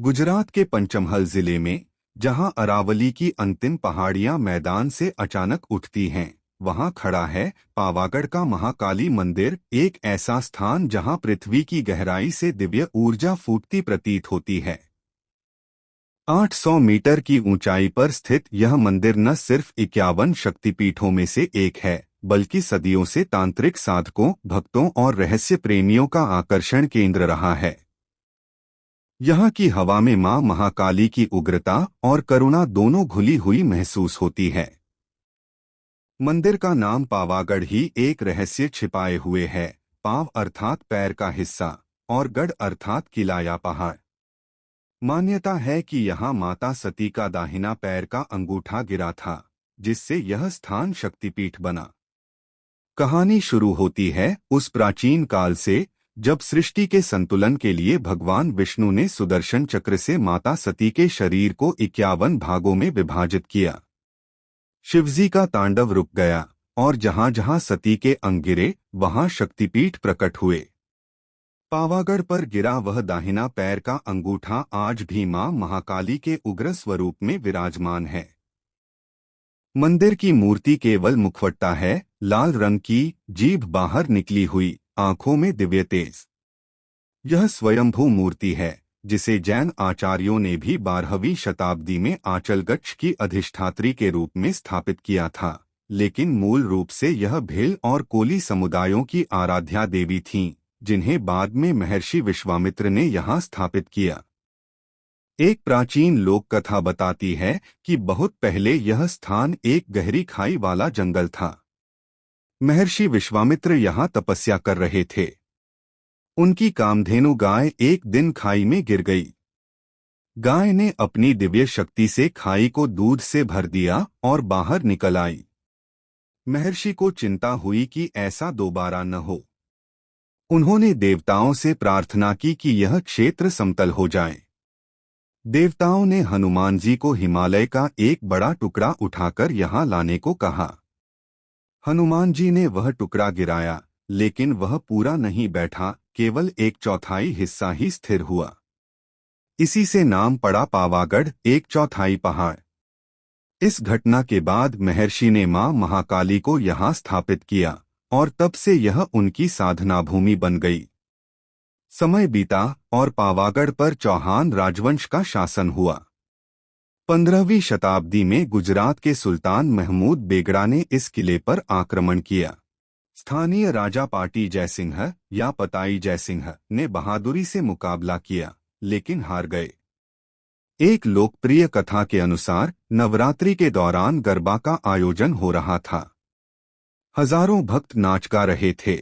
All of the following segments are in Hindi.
गुजरात के पंचमहल जिले में, जहां अरावली की अंतिम पहाड़ियां मैदान से अचानक उठती हैं, वहां खड़ा है पावागढ़ का महाकाली मंदिर, एक ऐसा स्थान जहां पृथ्वी की गहराई से दिव्य ऊर्जा फूटती प्रतीत होती है। 800 मीटर की ऊंचाई पर स्थित यह मंदिर न सिर्फ 51 शक्तिपीठों में से एक है, बल्कि सदियों से तांत्रिक साधकों, भक्तों और रहस्य प्रेमियों का आकर्षण केंद्र रहा है। यहाँ की हवा में मां महाकाली की उग्रता और करुणा दोनों घुली हुई महसूस होती है। मंदिर का नाम पावागढ़ ही एक रहस्य छिपाए हुए है। पाव अर्थात पैर का हिस्सा और गढ़ अर्थात किला या पहाड़। मान्यता है कि यहाँ माता सती का दाहिना पैर का अंगूठा गिरा था, जिससे यह स्थान शक्तिपीठ बना। कहानी शुरू होती है उस प्राचीन काल से, जब सृष्टि के संतुलन के लिए भगवान विष्णु ने सुदर्शन चक्र से माता सती के शरीर को 51 भागों में विभाजित किया। शिवजी का तांडव रुक गया और जहां जहां सती के अंग गिरे, वहां शक्तिपीठ प्रकट हुए। पावागढ़ पर गिरा वह दाहिना पैर का अंगूठा आज भी मां महाकाली के उग्र स्वरूप में विराजमान है। मंदिर की मूर्ति केवल मुखवटा है, लाल रंग की, जीभ बाहर निकली हुई, आंखों में दिव्य तेज। यह स्वयंभू मूर्ति है, जिसे जैन आचार्यों ने भी 12वीं शताब्दी में आंचलगच्छ की अधिष्ठात्री के रूप में स्थापित किया था, लेकिन मूल रूप से यह भील और कोली समुदायों की आराध्या देवी थीं, जिन्हें बाद में महर्षि विश्वामित्र ने यहाँ स्थापित किया। एक प्राचीन लोक कथा बताती है कि बहुत पहले यह स्थान एक गहरी खाई वाला जंगल था। महर्षि विश्वामित्र यहाँ तपस्या कर रहे थे। उनकी कामधेनु गाय एक दिन खाई में गिर गई। गाय ने अपनी दिव्य शक्ति से खाई को दूध से भर दिया और बाहर निकल आई। महर्षि को चिंता हुई कि ऐसा दोबारा न हो। उन्होंने देवताओं से प्रार्थना की कि यह क्षेत्र समतल हो जाए। देवताओं ने हनुमान जी को हिमालय का एक बड़ा टुकड़ा उठाकर यहाँ लाने को कहा। हनुमान जी ने वह टुकड़ा गिराया, लेकिन वह पूरा नहीं बैठा, केवल 1/4 हिस्सा ही स्थिर हुआ। इसी से नाम पड़ा पावागढ़, 1/4 पहाड़। इस घटना के बाद महर्षि ने मां महाकाली को यहाँ स्थापित किया और तब से यह उनकी साधना भूमि बन गई। समय बीता और पावागढ़ पर चौहान राजवंश का शासन हुआ। 15वीं शताब्दी में गुजरात के सुल्तान महमूद बेगड़ा ने इस किले पर आक्रमण किया। स्थानीय राजा पाटी जयसिंह या पताई जयसिंह ने बहादुरी से मुकाबला किया, लेकिन हार गए। एक लोकप्रिय कथा के अनुसार नवरात्रि के दौरान गरबा का आयोजन हो रहा था। हजारों भक्त नाच गा रहे थे।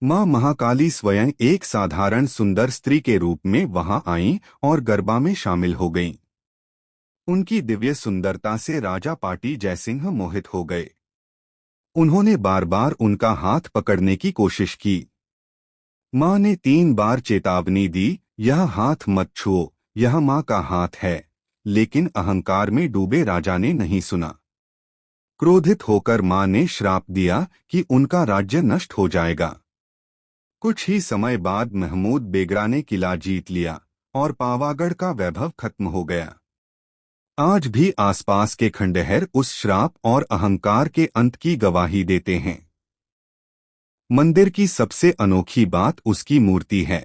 मां महाकाली स्वयं एक साधारण सुंदर स्त्री के रूप में वहां आईं और गरबा में शामिल हो गईं। उनकी दिव्य सुंदरता से राजा पाटी जयसिंह मोहित हो गए। उन्होंने बार बार उनका हाथ पकड़ने की कोशिश की। मां ने 3 बार चेतावनी दी, यह हाथ मत छुओ, यह मां का हाथ है, लेकिन अहंकार में डूबे राजा ने नहीं सुना। क्रोधित होकर मां ने श्राप दिया कि उनका राज्य नष्ट हो जाएगा। कुछ ही समय बाद महमूद बेगड़ा ने किला जीत लिया और पावागढ़ का वैभव खत्म हो गया। आज भी आसपास के खंडहर उस श्राप और अहंकार के अंत की गवाही देते हैं। मंदिर की सबसे अनोखी बात उसकी मूर्ति है।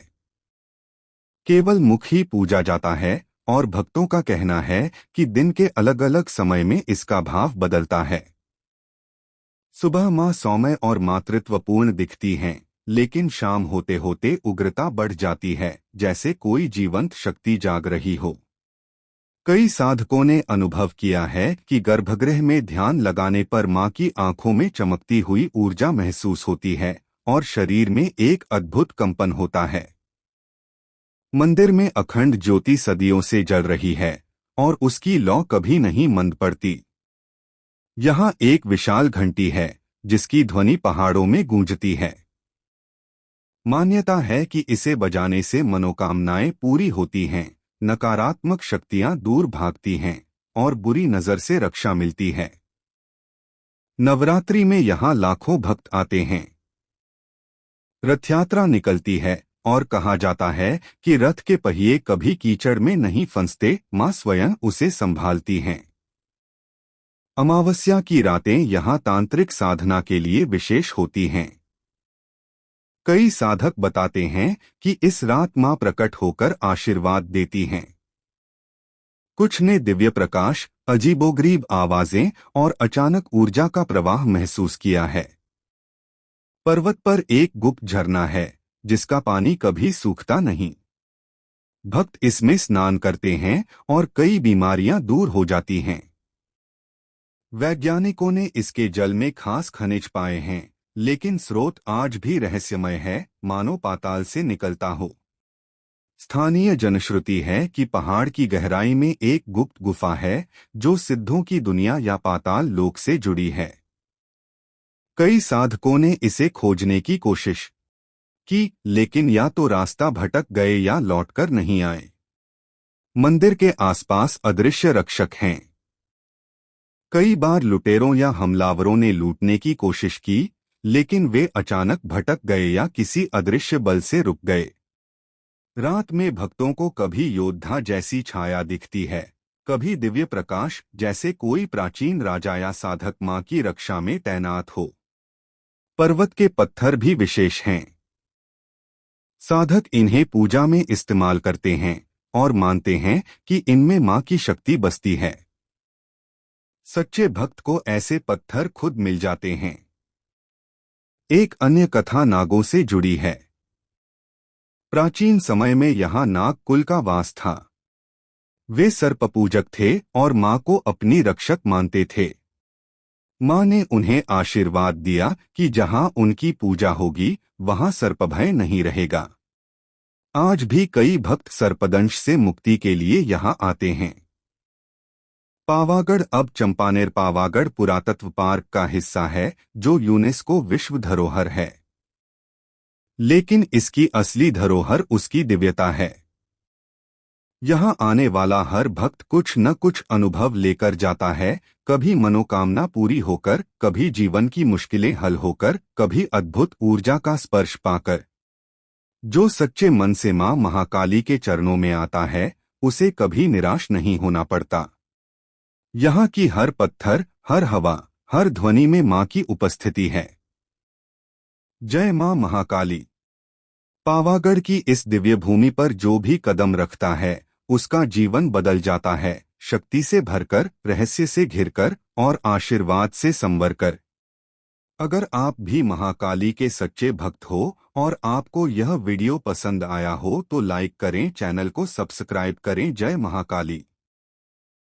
केवल मुख ही पूजा जाता है और भक्तों का कहना है कि दिन के अलग अलग समय में इसका भाव बदलता है। सुबह मां सौम्य और मातृत्वपूर्ण दिखती हैं, लेकिन शाम होते होते उग्रता बढ़ जाती है, जैसे कोई जीवंत शक्ति जाग रही हो। कई साधकों ने अनुभव किया है कि गर्भगृह में ध्यान लगाने पर मां की आंखों में चमकती हुई ऊर्जा महसूस होती है और शरीर में एक अद्भुत कंपन होता है। मंदिर में अखंड ज्योति सदियों से जल रही है और उसकी लौ कभी नहीं मंद पड़ती। यहाँ एक विशाल घंटी है, जिसकी ध्वनि पहाड़ों में गूंजती है। मान्यता है कि इसे बजाने से मनोकामनाएं पूरी होती हैं, नकारात्मक शक्तियां दूर भागती हैं और बुरी नजर से रक्षा मिलती है। नवरात्रि में यहाँ लाखों भक्त आते हैं। रथ यात्रा निकलती है और कहा जाता है कि रथ के पहिए कभी कीचड़ में नहीं फंसते, माँ स्वयं उसे संभालती हैं। अमावस्या की रातें यहाँ तांत्रिक साधना के लिए विशेष होती हैं। कई साधक बताते हैं कि इस रात माँ प्रकट होकर आशीर्वाद देती हैं। कुछ ने दिव्य प्रकाश, अजीबोगरीब आवाजें और अचानक ऊर्जा का प्रवाह महसूस किया है। पर्वत पर एक गुप्त झरना है जिसका पानी कभी सूखता नहीं। भक्त इसमें स्नान करते हैं और कई बीमारियां दूर हो जाती हैं। वैज्ञानिकों ने इसके जल में खास खनिज पाए हैं, लेकिन स्रोत आज भी रहस्यमय है, मानो पाताल से निकलता हो। स्थानीय जनश्रुति है कि पहाड़ की गहराई में एक गुप्त गुफा है जो सिद्धों की दुनिया या पाताल लोक से जुड़ी है। कई साधकों ने इसे खोजने की कोशिश की, लेकिन या तो रास्ता भटक गए या लौटकर नहीं आए। मंदिर के आसपास अदृश्य रक्षक हैं। कई बार लुटेरों या हमलावरों ने लूटने की कोशिश की, लेकिन वे अचानक भटक गए या किसी अदृश्य बल से रुक गए। रात में भक्तों को कभी योद्धा जैसी छाया दिखती है, कभी दिव्य प्रकाश जैसे कोई प्राचीन राजा या साधक मां की रक्षा में तैनात हो। पर्वत के पत्थर भी विशेष हैं। साधक इन्हें पूजा में इस्तेमाल करते हैं और मानते हैं कि इनमें मां की शक्ति बसती है। सच्चे भक्त को ऐसे पत्थर खुद मिल जाते हैं। एक अन्य कथा नागों से जुड़ी है। प्राचीन समय में यहाँ नाग कुल का वास था। वे सर्पपूजक थे और मां को अपनी रक्षक मानते थे। मां ने उन्हें आशीर्वाद दिया कि जहां उनकी पूजा होगी वहां सर्पभय नहीं रहेगा। आज भी कई भक्त सर्पदंश से मुक्ति के लिए यहाँ आते हैं। पावागढ़ अब चंपानेर पावागढ़ पुरातत्व पार्क का हिस्सा है जो यूनेस्को विश्व धरोहर है। लेकिन इसकी असली धरोहर उसकी दिव्यता है। यहाँ आने वाला हर भक्त कुछ न कुछ अनुभव लेकर जाता है, कभी मनोकामना पूरी होकर, कभी जीवन की मुश्किलें हल होकर, कभी अद्भुत ऊर्जा का स्पर्श पाकर। जो सच्चे मन से मां महाकाली के चरणों में आता है उसे कभी निराश नहीं होना पड़ता। यहाँ की हर पत्थर, हर हवा, हर ध्वनि में मां की उपस्थिति है। जय मां महाकाली। पावागढ़ की इस दिव्य भूमि पर जो भी कदम रखता है उसका जीवन बदल जाता है, शक्ति से भरकर, रहस्य से घिरकर और आशीर्वाद से संवर कर। अगर आप भी महाकाली के सच्चे भक्त हो और आपको यह वीडियो पसंद आया हो तो लाइक करें, चैनल को सब्सक्राइब करें। जय महाकाली।